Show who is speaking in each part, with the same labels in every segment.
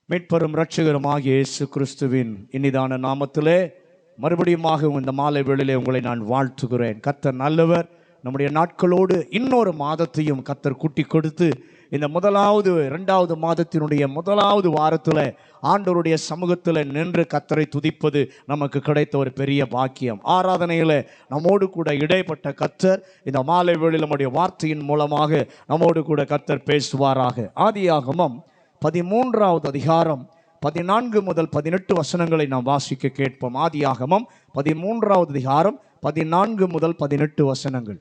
Speaker 1: மீட்பரும் இரட்சகருமாகிய இயேசு கிறிஸ்துவின் இனிதான நாமத்திலே மறுபடியுமாக இந்த மாலை வேளையிலே உங்களை நான் வாழ்த்துகிறேன். கர்த்தர் நல்லவர். நம்முடைய நாட்களோடு இன்னொரு மாதத்தையும் கர்த்தர் கூட்டி கொடுத்து இந்த இரண்டாவது மாதத்தினுடைய முதலாவது வாரத்தில் ஆண்டவருடைய சமூகத்தில் நின்று கர்த்தரை துதிப்பது நமக்கு கிடைத்த ஒரு பெரிய பாக்கியம். ஆராதனையில் நம்மோடு கூட இடைப்பட்ட கர்த்தர் இந்த மாலை வேளையில் நம்முடைய வார்த்தையின் மூலமாக நம்மோடு கூட கர்த்தர் பேசுவாராக. ஆதியாகமம் 13வது அதிகாரம் 14 முதல் 18 வசனங்களை நாம் வாசிக்க கேட்போம். ஆதியாகமம் 13வது அதிகாரம் 14 முதல் 18 வசனங்கள்.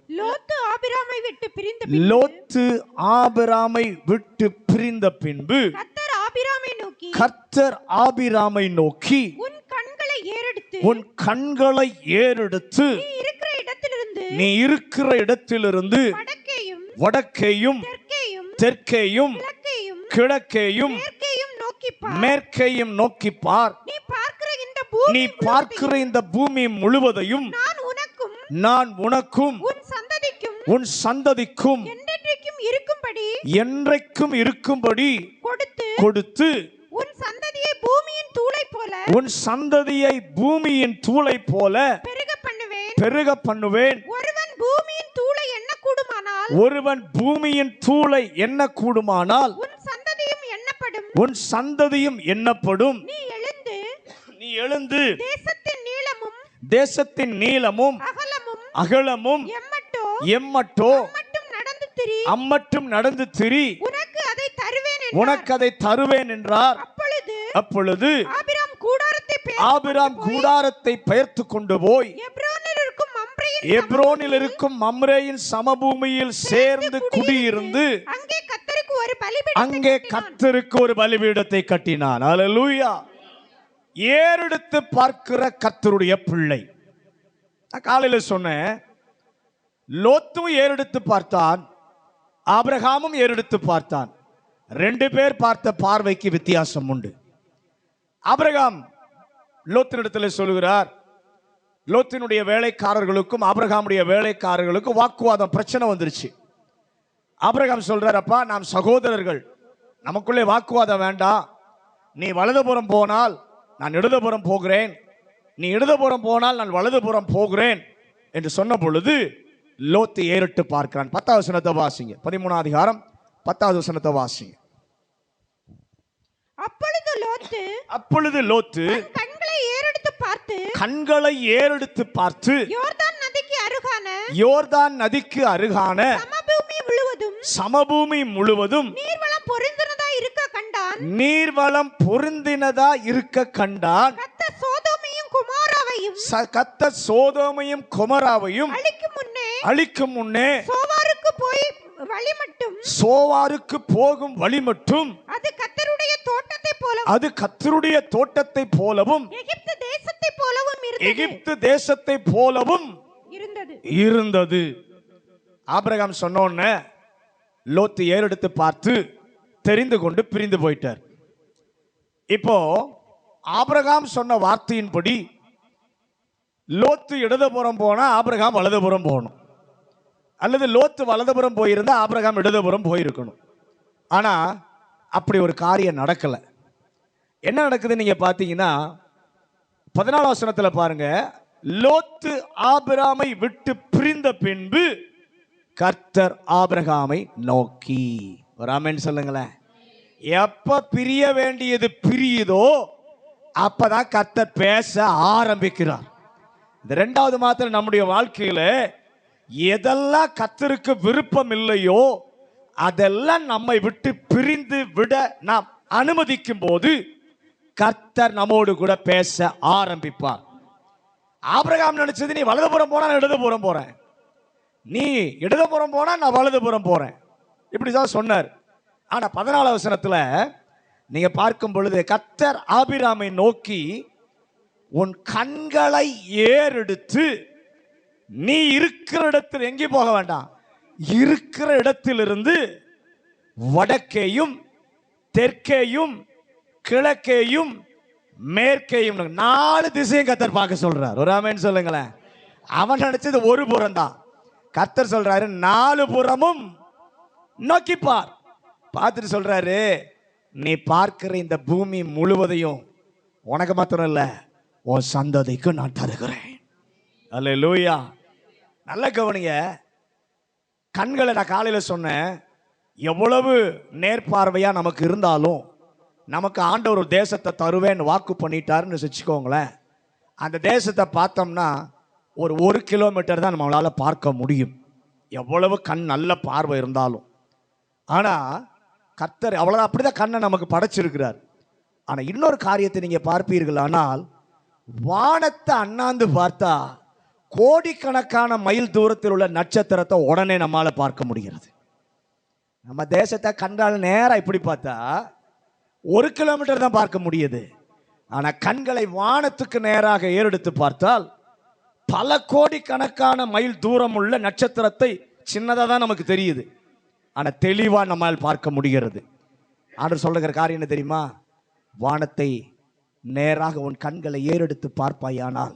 Speaker 2: லோத்து
Speaker 1: ஆபிராமை விட்டு பிரிந்த பின்பு கர்த்தர் ஆபிராமை நோக்கி உன் கண்களை ஏறெடுத்து நீ இருக்கிற இடத்திலிருந்து வடக்கேயும் தெற்கேயும் கிழக்கேயும் மேற்கேயும் நோக்கி பார். நீ பார்க்கிற இந்த பூமி முழுவதையும் நான் உனக்கும் உன் சந்ததிக்கும் என்றைக்கும் இருக்கும்படி கொடுத்து உன் சந்ததியை பூமியின் தூளை போல பெருக பண்ணுவேன். ஒருவன் பூமியின் தூளை எண்ண கூடுமானால் உன் சந்ததியும் எண்ணப்படும். நீ எழுந்து தேசத்தின் நீளமும் அகலமும் எம்மட்டோ அம்மட்டும் நடந்து திரி, உனக்கு அதை தருவேன் என்றார். அப்பொழுது ஆபிராம் கூடாரத்தை பெயர்த்து கொண்டு போய் எப்ரோனில் இருக்கும் மம்ரேயின் சமபூமியில் சேர்ந்து குடியிருந்து அங்கே கர்த்தருக்கு ஒரு பலிபீடத்தை கட்டினான். அல்லேலூயா. ஏறெடுத்து பார்க்கிற கர்த்தருடைய பிள்ளை. நான் காலையில் சொன்னேன், லோத்தும் ஏறெடுத்து பார்த்தான், ஆபிரகாமும் ஏறெடுத்து பார்த்தான். 2 பேர் பார்த்த பார்வைக்கு வித்தியாசம் உண்டு. ஆபிரகாம் லோத்தினிடத்தில் சொல்கிறார், லோத்தினுடைய வேலைக்காரர்களுக்கும் ஆபிரகாமுடைய வேலைக்காரர்களுக்கும் வாக்குவாதம், பிரச்சனை வந்துருச்சு. ஆபிரகாம் சொல்றார், அப்பா நாம் சகோதரர்கள், நமக்குள்ளே வாக்குவாதம் வேண்டாம். நீ வலதுபுறம் போனால் நான் இடதுபுறம் போகிறேன், நீ இடதுபுறம் போனால் நான் வலதுபுறம் போகிறேன் என்று சொன்ன பொழுது லோத்து ஏறிட்டு பார்க்கிறான். 10வது வசனத்தை வாசிங்க. 13வது அதிகாரம் 10வது வசனத்தை வாசிங்க. அப்பொழுது லோத்து கண்களை ஏறெடுத்து பார்த்து யோர்தான் நதிக்கு அருகான சமபூமி முழுவதும் நீர்வளம் பொருந்தினதா இருக்க கண்டான். கர்த்தர் சோதோமையும் குமாராவையும் அழிக்கும் முன்னே சோவாருக்கு போகும் வழி மட்டும் அது கர்த்தருடைய தோட்டத்தை போலவும் எகிப்து தேசத்தை போலவும் இருந்தது. ஆபிரகாம் சொன்னோன்னு லோத்து ஏறெடுத்து பார்த்து தெரிந்து கொண்டு பிரிந்து போயிட்டார். இப்போ ஆபிரகாம் சொன்ன வார்த்தையின்படி லோத்து இடதுபுறம் போனா ஆபிரகாம் வலதுபுறம் போகணும், அல்லது லோத்து வலதுபுறம் போயிருந்தா ஆபிரகாம் இடதுபுறம் போயிருக்கணும். ஆனா அப்படி ஒரு காரியம் நடக்கல. என்ன நடக்குது நீங்க பாத்தீங்கன்னா 14வது வசனத்துல பாருங்க, லோத்து ஆபிரகாமை விட்டு பிரிந்த பின்பு கர்த்தர் ஆபிரகாமை நோக்கி. ஒரு ஆமென் சொல்லுங்களேன். எப்ப பிரிய வேண்டியது பிரியுதோ அப்பதான் கர்த்தர் பேச ஆரம்பிக்கிறார். இந்த 2வது மாத்திரம் நம்முடைய வாழ்க்கையில எதெல்லாம் கர்த்தருக்கு விருப்பம் இல்லையோ அதெல்லாம் நம்மை விட்டு பிரிந்து விட நாம் அனுமதிக்கும் போது கர்த்தர் நம்மோடு கூட பேச ஆரம்பிப்பார். ஆபிரகாம் நினைச்சது, நீ வலதுபுறம் போனா நான் இடதுபுறம் போறேன், நீ இடதுபுறம் போனா நான் வலதுபுறம் போறேன், இப்படிதான் சொன்னார். ஆனா 14வது வசனத்துல நீங்க பார்க்கும் பொழுது கர்த்தர் ஆபிராமை நோக்கி உன் கண்களை ஏறெடுத்து நீ இருக்கிற இடத்தில் எங்கே போக வேண்டாம், இருக்கிற இடத்திலிருந்து வடக்கேயும் தெற்கேயும் கிழக்கேயும் மேற்கேயும் 4 திசையும் கர்த்தர் பார்க்க சொல்றார். ஒரு ஆமென் சொல்லுங்களேன். அவன் நினைச்சது ஒரு புறம் தான், கர்த்தர் சொல்றாரு 4 புறமும் நோக்கிப்பார். பார்த்துட்டு சொல்றாரு, நீ பார்க்கிற இந்த பூமி முழுவதையும் உனக்கு மாத்திரம் இல்ல, உன் சந்ததிக்கு நான் தருகிறேன். அல்லேலூயா. நல்ல கவனிங்க. கண்களை நான் காலையில் சொன்னேன், எவ்வளவு நேர்பார்வையா நமக்கு இருந்தாலும் நமக்கு ஆண்டவர் ஒரு தேசத்தை தருவேன்னு வாக்கு பண்ணிட்டாருன்னு வச்சுக்கோங்களேன். அந்த தேசத்தை பார்த்தோம்னா ஒரு கிலோமீட்டர் தான் நம்மளால பார்க்க முடியும், எவ்வளவு கண் நல்ல பார்வை இருந்தாலும். ஆனால் கர்த்தர் அவ்வளோ அப்படிதான் கண்ணை நமக்கு படைச்சிருக்கிறார். ஆனால் இன்னொரு காரியத்தை நீங்கள் பார்ப்பீர்கள், ஆனால் வானத்தை அண்ணாந்து பார்த்தா கோடிக்கணக்கான மைல் தூரத்தில் உள்ள நட்சத்திரத்தை உடனே நம்மளால பார்க்க முடிகிறது. நம்ம தேசத்தை கண்டால் நேராக இப்படி பார்த்தா 1 கிலோமீட்டர் தான் பார்க்க முடியுது. ஆனால் கண்களை வானத்துக்கு நேராக ஏறெடுத்து பார்த்தால் பல கோடிக்கணக்கான மைல் தூரம் உள்ள நட்சத்திரத்தை சின்னதாக தான் நமக்கு தெரியுது, ஆனால் தெளிவாக நம்மால் பார்க்க முடிகிறது. ஆண்டவர் சொல்லுகிற காரியம் என்ன தெரியுமா? வானத்தை நேராக உன் கண்களை ஏறெடுத்து பார்ப்பாயானால்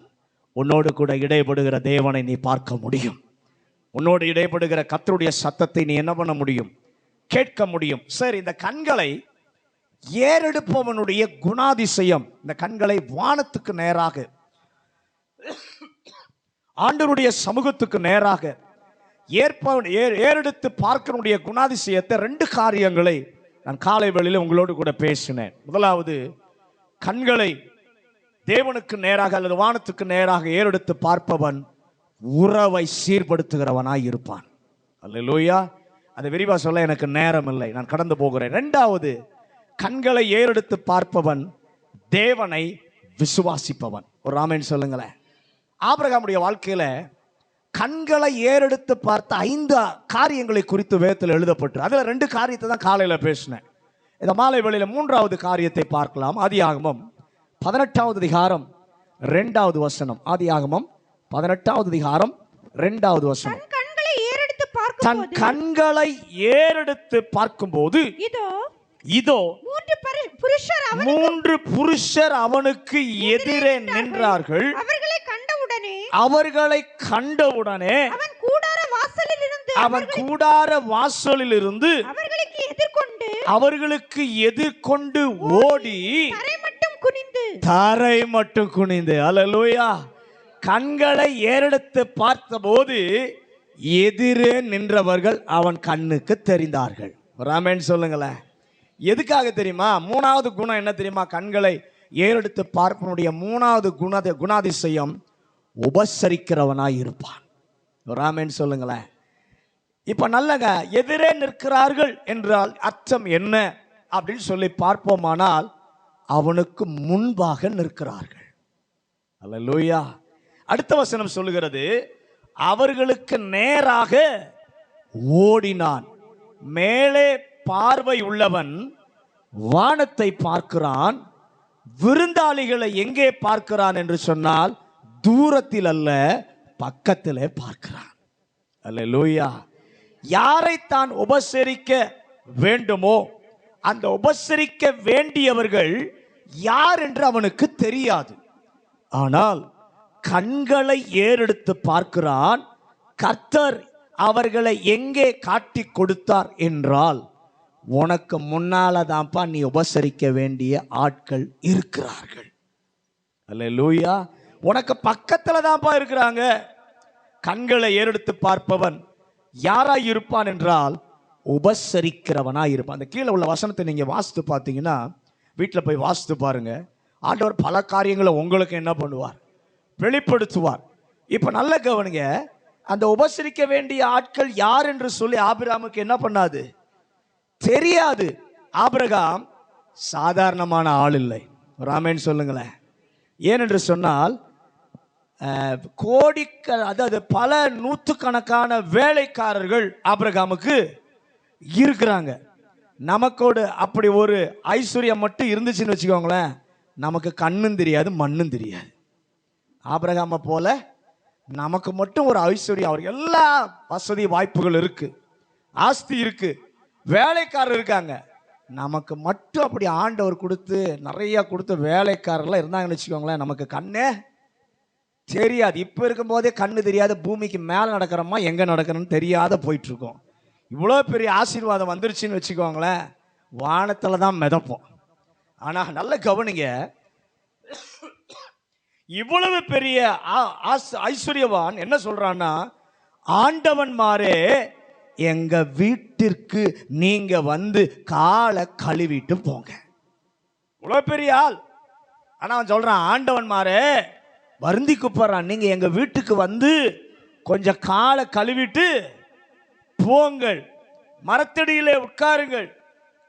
Speaker 1: உன்னோடு கூட இடைப்படுகிற தேவனை நீ பார்க்க முடியும். உன்னோடு இடைப்படுகிற கர்த்தருடைய சத்தத்தை நீ என்ன பண்ண முடியும்? கேட்க முடியும். சரி, இந்த கண்களை ஏறெடுப்பவனுடைய குணாதிசயம், இந்த கண்களை வானத்துக்கு நேராக ஆண்டவருடைய சமூகத்துக்கு நேராக ஏறெடுத்து பார்க்கனுடைய குணாதிசயத்தை 2 காரியங்களை நான் காலை வேளையில் உங்களோடு கூட பேசினேன். முதலாவது, கண்களை தேவனுக்கு நேராக அல்லது வானத்துக்கு நேராக ஏறெடுத்து பார்ப்பவன் உறவை சீர்படுத்துகிறவனாய் இருப்பான். அல்லேலூயா. அதை விரிவாக சொல்ல எனக்கு நேரம் இல்லை, நான் கடந்து போகிறேன். 2வது, கண்களை ஏறெடுத்து பார்ப்பவன் தேவனை விசுவாசிப்பவன். ஒரு ஆமென் சொல்லுங்களேன். ஆபிரகாமுடைய வாழ்க்கையில கண்களை ஏறெடுத்து பார்த்த 5 காரியங்களை குறித்து வேதத்தில் எழுதப்பட்டு, அதில் 2 காரியத்தை தான் காலையில் பேசினேன். இந்த மாலை வேளையில் 3வது காரியத்தை பார்க்கலாம். ஆதியாகமம் 18வது அதிகாரம் 2வது வசனம். ஆதியாகமம் 18வது அதிகாரம் 2வது வசனம். தன் கண்களை ஏறெடுத்து பார்க்கும்போது இதோ 3 புருஷர் அவனுக்கு எதிரே நின்றார்கள். அவர்களை கண்டவுடனே அவன் கூடார வாசலில் இருந்து அவர்களுக்கு எதிர்கொண்டு ஓடி தரை மட்டும் குனிந்து. அல்லேலூயா. கண்களை ஏறெடுத்து பார்த்தபோது எதிரே நின்றவர்கள் அவன் கண்ணுக்கு தெரிந்தார்கள். ஆமென் சொல்லுங்களேன். எதுக்காக தெரியுமா? 3வது குணம் என்ன தெரியுமா? கண்களை ஏறெடுத்து பார்ப்பனுடைய 3வது குணாதிசயம் உபசரிக்கிறவனாய் இருப்பான். ஆமென் சொல்லுங்களேன். இப்ப நல்லங்க, எதிரே நிற்கிறார்கள் என்றால் அர்த்தம் என்ன அப்படின்னு சொல்லி பார்ப்போமானால் அவனுக்கு முன்பாக நிற்கிறார்கள். அல்லேலூயா. அடுத்த வசனம் சொல்லுகிறது, அவர்களுக்கு நேராக ஓடினான். மேலே பார்வை உள்ளவன் வானத்தை பார்க்கிறான், விருந்தாளிகளை எங்கே பார்க்கிறான் என்று சொன்னால் தூரத்தில் அல்ல, பக்கத்திலே பார்க்கிறான். அல்லேலூயா. யாரை தான் உபசரிக்க வேண்டுமோ அந்த உபசரிக்க வேண்டியவர்கள் யார் என்று அவனுக்கு தெரியாது. ஆனால் கண்களை ஏறெடுத்து பார்க்கிறான். கர்த்தர் அவர்களை எங்கே காட்டி கொடுத்தார் என்றால் உனக்கு முன்னால தான்ப்பா நீ உபசரிக்க வேண்டிய ஆட்கள் இருக்கிறார்கள். அல்லேலூயா. உனக்கு பக்கத்துல தான்ப்பா இருக்கிறாங்க. கண்களை ஏறெடுத்து பார்ப்பவன் யாராய் இருப்பான் என்றால் உபசரிக்கிறவனாய் இருப்பான். அந்த கீழே உள்ள வசனத்தை நீங்க வாசித்து பார்த்தீங்கன்னா, வீட்டில் போய் வாசித்து பாருங்க. ஆண்டவர் பல காரியங்களை உங்களுக்கு என்ன பண்ணுவார்? வெளிப்படுத்துவார். இப்ப நல்ல கவனிங்க, அந்த உபசரிக்க வேண்டிய ஆட்கள் யார் என்று சொல்லி ஆபிரகாமுக்கு என்ன பண்ணாது? தெரியாது. ஆபிரகாம் சாதாரணமான ஆள் இல்லை. ஆமென் சொல்லுங்களேன். ஏனென்று சொன்னால் அதாவது பல நூற்றுக்கணக்கான வேலைக்காரர்கள் ஆபிரகாமுக்கு இருக்கிறாங்க. நமக்கோடு அப்படி ஒரு ஐஸ்வர்யம் மட்டும் இருந்துச்சுன்னு வச்சுக்கோங்களேன், நமக்கு கண்ணும் தெரியாது மண்ணும் தெரியாது. ஆபிரகாமை போல நமக்கு மட்டும் ஒரு ஐஸ்வர்யம், அவருக்கு எல்லா வசதி வாய்ப்புகள் இருக்கு, ஆஸ்தி இருக்கு, வேலைக்காரர் இருக்காங்க. நமக்கு மட்டும் அப்படி ஆண்டவர் கொடுத்து நிறைய கொடுத்து வேலைக்காரர்லாம் இருந்தாங்கன்னு வச்சுக்கோங்களேன், நமக்கு கண்ணே தெரியாது. இப்போ இருக்கும்போதே கண்ணு தெரியாத, பூமிக்கு மேலே நடக்கிறோமா எங்கே நடக்கிறோன்னு தெரியாத போயிட்டு இருக்கோம். இவ்வளோ பெரிய ஆசீர்வாதம் வந்துருச்சுன்னு வச்சுக்கோங்களேன், வானத்தில் தான் மிதப்போம். ஆனால் நல்ல கவனிங்க, இவ்வளவு பெரிய ஐஸ்வர்யவான் என்ன சொல்றான்னா, ஆண்டவன்மாரே எங்க வீட்டிற்கு நீங்க வந்து காலை கழுவிட்டு போங்க. இவ்வளவு பெரிய ஆள். ஆனா அவன் சொல்றான், ஆண்டவன்மாரே வருந்தி கூப்பிடுறான், நீங்க எங்க வீட்டுக்கு வந்து கொஞ்சம் காலை கழுவிட்டு போங்கள், மரத்தடியிலே உட்காருங்கள்.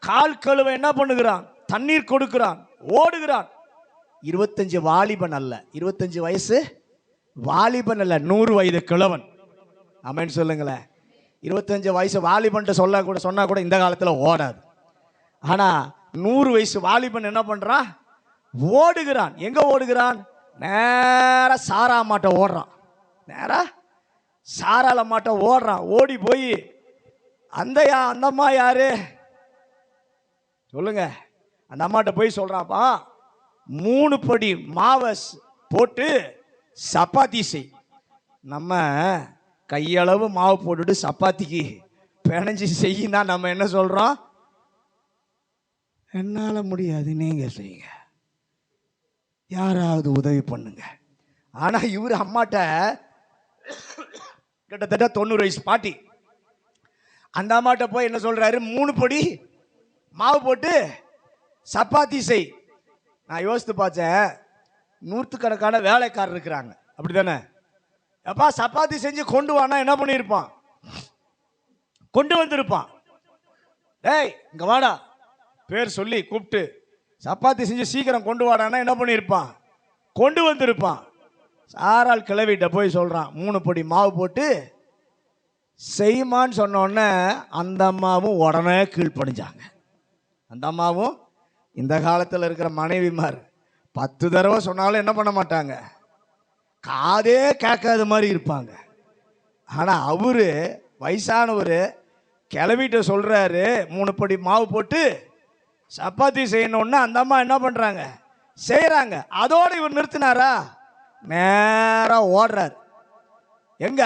Speaker 1: கால் கழுவ என்ன பண்ணுகிறான்? தண்ணீர் கொடுக்கிறான், ஓடுகிறான். 25 வாலிபன் அல்ல, 25 வயசு வாலிபன் அல்ல, 100 வயது கிழவன். ஆமென் சொல்லுங்களேன். 25 வயசு வாலிபன் சொன்னா கூட இந்த காலத்தில் ஓடாது. ஆனா 100 வயசு வாலிபன் என்ன பண்றான்? ஓடுகிறான். எங்க ஓடுகிறான்? நேரா சாரா மாட்ட ஓடுறான். நேரா சாரால மாட்ட ஓடுறான். ஓடி போய் அந்த அம்மா யாரு சொல்லுங்க, அந்த அம்மாட்ட போய் சொல்றான்ப்பா, 3 படி மாவை போட்டு சப்பாத்தி செய். நம்ம கையளவு மாவு போட்டுட்டு சப்பாத்திக்கு பிணைஞ்சி செய்யினா நம்ம என்ன சொல்றோம்? என்னால முடியாது, நீங்க செய்யுங்க, யாராவது உதவி பண்ணுங்க. ஆனா இவர் அம்மாட்ட கிட்டத்தட்ட 90 வயசு பாட்டி. அந்த அம்மாட்ட போய் என்ன சொல்றாரு? 3 படி மாவு போட்டு சப்பாத்தி செய். நான் யோசித்து பார்த்தேன், 100கணக்கான வேலைக்காரர் இருக்கிறாங்க, அப்படித்தானே? அப்பா சப்பாத்தி செஞ்சு கொண்டு வானா என்ன பண்ணியிருப்பான்? கொண்டு வந்திருப்பான். டேய் இங்க வாடா, பேர் சொல்லி கூப்பிட்டு சப்பாத்தி செஞ்சு சீக்கிரம் கொண்டு வாடானா என்ன பண்ணியிருப்பான்? கொண்டு வந்திருப்பான். சாரால் கிளவிட்ட போய் சொல்றான், 3 படி மாவு போட்டு செய்யுமான்னு சொன்னோடனே அந்த அம்மாவும் உடனே கீழ்ப்படிஞ்சாங்க. அந்த அம்மாவும் இந்த காலத்தில் இருக்கிற மனைவிமார் 10 தடவை சொன்னாலும் என்ன பண்ண மாட்டாங்க, காதே கேட்காத மாதிரி இருப்பாங்க. ஆனால் அவரு வயசானவர் கிளவிட்ட சொல்றாரு, 3 படி மாவு போட்டு சப்பாத்தி செய்யணும்னா அந்த அம்மா என்ன பண்றாங்க? செய்யறாங்க. அதோட இவர் நிறுத்தினாரா? நேரா ஓடுறாரு. எங்க?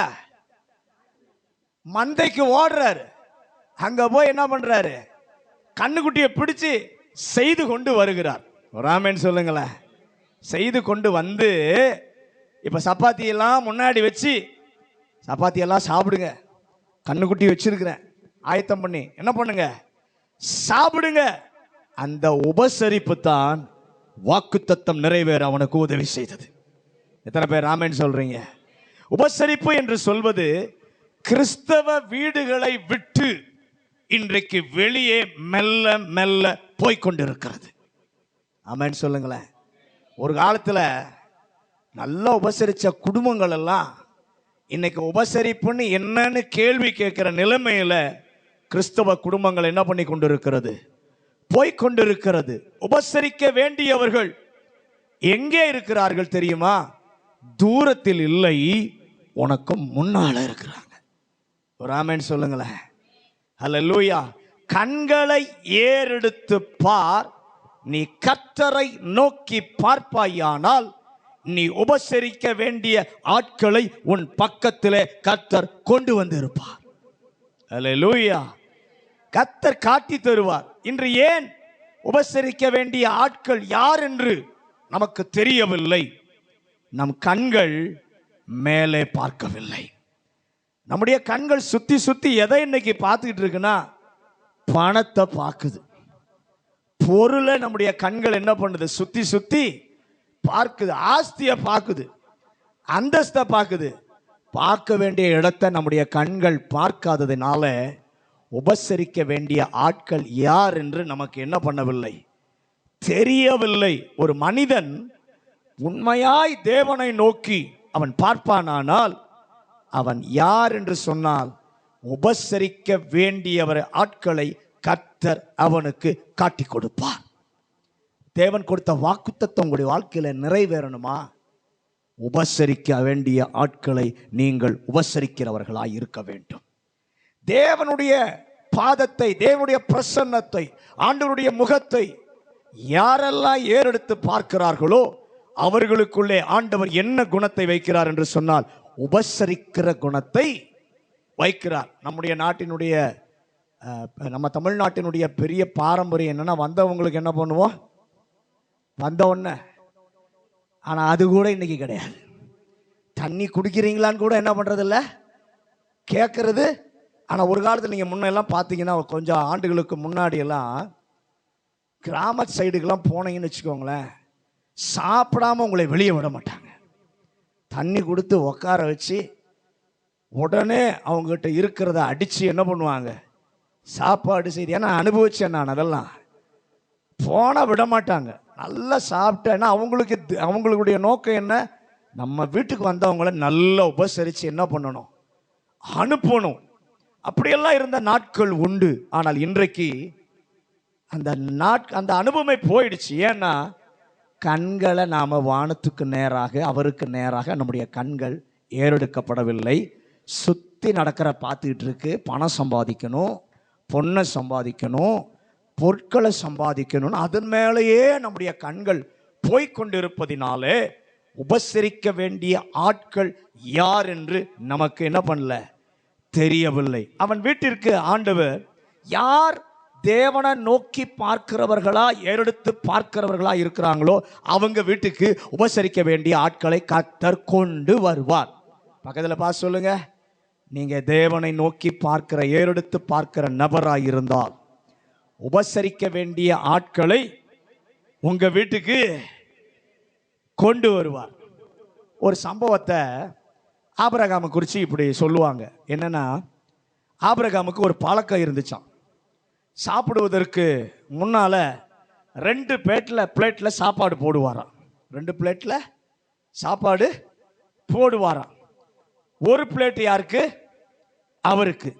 Speaker 1: மந்தைக்கு ஓடுறாரு. அங்க போய் என்ன பண்றாரு? கண்ணுக்குட்டியை பிடிச்சு செய்து கொண்டு வருகிறார். ராமன் சொல்லுங்களேன். செய்து கொண்டு வந்து இப்ப சப்பாத்தி எல்லாம் முன்னாடி வச்சு, சப்பாத்தி எல்லாம் சாப்பிடுங்க, கண்ணுக்குட்டி வச்சிருக்கிறேன் ஆயத்தம் பண்ணி, என்ன பண்ணுங்க? சாப்பிடுங்க. அந்த உபசரிப்பு தான் வாக்குத்தத்தம் நிறைவேற அவனுக்கு உதவி செய்தது. எத்தனை பேர் ராமன் சொல்றீங்க? உபசரிப்பு என்று சொல்வது கிறிஸ்தவ வீடுகளை விட்டு இன்றைக்கு வெளியே மெல்ல மெல்ல போய்கொண்டிருக்கிறது. ஆமென் சொல்லுங்களேன். ஒரு காலத்தில் நல்லா உபசரிச்ச குடும்பங்கள் எல்லாம் இன்னைக்கு உபசரிப்புன்னு என்னன்னு கேள்வி கேட்கிற நிலைமையில கிறிஸ்தவ குடும்பங்கள் என்ன பண்ணி கொண்டிருக்கிறது? போய்கொண்டிருக்கிறது. உபசரிக்க வேண்டியவர்கள் எங்கே இருக்கிறார்கள் தெரியுமா? தூரத்தில் இல்லை, உனக்கு முன்னால இருக்கிறாங்க. ஒரு ஆமென் சொல்லுங்களேன். ஹல்லேலூயா. கண்களை ஏறெடுத்து பார், நீ கர்த்தரை நோக்கி பார்ப்பாயானால் நீ உபசரிக்க வேண்டிய ஆட்களை உன் பக்கத்திலே கர்த்தர் கொண்டு வந்து இருப்பார். ஹல்லேலூயா. கர்த்தர் காட்டி தருவார். இன்று ஏன் உபசரிக்க வேண்டிய ஆட்கள் யார் என்று நமக்கு தெரியவில்லை? நம் கண்கள் மேலே பார்க்கவில்லை. நம்முடைய கண்கள் சுத்தி சுத்தி எதை இன்னைக்கு பார்த்துக்கிட்டு இருக்குன்னா, பணத்தை பார்க்குது, பொருளை நம்முடைய கண்கள் என்ன பண்ணுது? சுத்தி சுத்தி பார்க்குது. ஆஸ்தியை பார்க்குது, அந்தஸ்தை பார்க்குது. பார்க்க வேண்டிய இடத்தை நம்முடைய கண்கள் பார்க்காததுனால உபசரிக்க வேண்டிய ஆட்கள் யார் என்று நமக்கு என்ன பண்ணவில்லை? தெரியவில்லை. ஒரு மனிதன் உண்மையாய் தேவனை நோக்கி அவன் பார்ப்பானானால் அவன் யார் என்று சொன்னால் உபசரிக்க வேண்டியவர் ஆட்களை கர்த்தர் அவனுக்கு காட்டி கொடுப்பார். தேவன் கொடுத்த வாக்குத்தத்தம் உங்களுடைய வாழ்க்கையில நிறைவேறணுமா? உபசரிக்க வேண்டிய ஆட்களை நீங்கள் உபசரிக்கிறவர்களாய் இருக்க வேண்டும். தேவனுடைய பாதத்தை, தேவனுடைய பிரசன்னத்தை, ஆண்டவருடைய முகத்தை யாரெல்லாம் ஏறெடுத்து பார்க்கிறார்களோ அவர்களுக்குள்ளே ஆண்டவர் என்ன குணத்தை வைக்கிறார் என்று சொன்னால் உபசரிக்கிற குணத்தை வைக்கிறார். நம்முடைய நாட்டினுடைய நம்ம தமிழ்நாட்டினுடைய பெரிய பாரம்பரியம் என்னன்னா, வந்தவங்களுக்கு என்ன பண்ணுவோம், வந்த உடனே. ஆனால் அது கூட இன்னைக்கு கிடையாது. தண்ணி குடிக்கிறீங்களான்னு கூட என்ன பண்ணுறது இல்லை, கேட்கறது. ஆனால் ஒரு காலத்தில் நீங்கள் முன்னெல்லாம் பார்த்தீங்கன்னா, கொஞ்சம் ஆண்டுகளுக்கு முன்னாடியெல்லாம் கிராம சைடுக்கெல்லாம் போனீங்கன்னு வச்சுக்கோங்களேன், சாப்பிடாம உங்களை வெளியே விட மாட்டாங்க. தண்ணி கொடுத்து உட்கார வச்சு உடனே அவங்ககிட்ட இருக்கிறத அடித்து என்ன பண்ணுவாங்க, சாப்பாடு செய்து. ஏன்னா அனுபவிச்சேன் நான் அதெல்லாம். போனால் விட மாட்டாங்க, நல்லா சாப்பிட்டேன்னா அவங்களுடைய நோக்கம் என்ன, நம்ம வீட்டுக்கு வந்தவங்கள நல்லா உபசரித்து என்ன பண்ணணும், அனுப்பணும். அப்படியெல்லாம் இருந்த நாட்கள் உண்டு. ஆனால் இன்றைக்கு அந்த அனுபவமே போயிடுச்சு. ஏன்னா கண்களை நாம் வானத்துக்கு நேராக, அவருக்கு நேராக நம்முடைய கண்கள் ஏறெடுக்கப்படவில்லை. சுற்றி நடக்கிற பார்த்துக்கிட்டு இருக்கு. பணம் சம்பாதிக்கணும், பொண்ணை சம்பாதிக்கணும், பொருட்களை சம்பாதிக்கணும்னு அதன் மேலேயே நம்முடைய கண்கள் போய்கொண்டிருப்பதினாலே உபசரிக்க வேண்டிய ஆட்கள் யார் என்று நமக்கு என்ன பண்ணல, தெரியவில்லை. அவன் வீட்டிற்கு ஆண்டவர் யார் தேவனை நோக்கி பார்க்கிறவர்களா, ஏறெடுத்து பார்க்கிறவர்களா இருக்கிறாங்களோ அவங்க வீட்டுக்கு உபசரிக்க வேண்டிய ஆட்களை கர்த்தர் கொண்டு வருவார். பக்கத்தில் பார்த்து சொல்லுங்க, நீங்க தேவனை நோக்கி பார்க்கிற, ஏறெடுத்து பார்க்கிற நபராக இருந்தால் உபசரிக்க வேண்டிய ஆட்களை உங்க வீட்டுக்கு கொண்டு வருவார். ஒரு சம்பவத்தை ஆபிரகாமை குறித்து இப்படி சொல்லுவாங்க. என்னன்னா, ஆபிரகாமுக்கு ஒரு பழக்கம் இருந்துச்சான். சாப்பிடுவதற்கு முன்னால 2 பிளேட்டில் சாப்பாடு போடுவாராம். 2 பிளேட்டில் சாப்பாடு போடுவாராம். ஒரு பிளேட் யாருக்கு, அவருக்கு.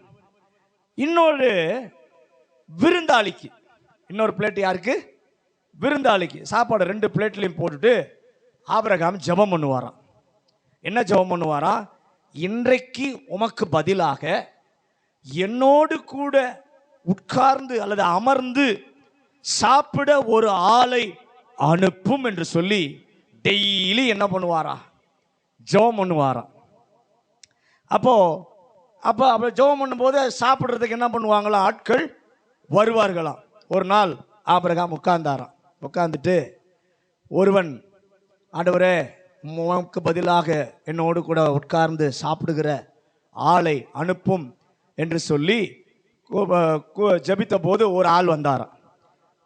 Speaker 1: இன்னொரு விருந்தாளிக்கு. இன்னொரு பிளேட் யாருக்கு, விருந்தாளிக்கு. சாப்பாடு 2 பிளேட்லையும் போட்டுட்டு ஆபிரகாம் ஜெபம் பண்ணுவாராம். என்ன ஜெபம் பண்ணுவாராம், இன்றைக்கு உமக்கு பதிலாக என்னோடு கூட உட்கார்ந்து அல்லது அமர்ந்து சாப்பிட ஒரு ஆளை அனுப்பும் என்று சொல்லி டெய்லி என்ன பண்ணுவாரா, ஜெபம் பண்ணுவாராம். அப்போ ஜெபம் பண்ணும்போது சாப்பிட்றதுக்கு என்ன பண்ணுவாங்களா, ஆட்கள் வருவார்களாம். ஒரு நாள் ஆபிரகாம் உட்கார்ந்தாராம். உட்கார்ந்துட்டு, ஒருவன் ஆண்டவரே உமக்கு பதிலாக என்னோடு கூட உட்கார்ந்து சாப்பிடுகிற ஆளை அனுப்பும் என்று சொல்லி ஜெபித்த போது ஒரு ஆள் வந்தாராம்.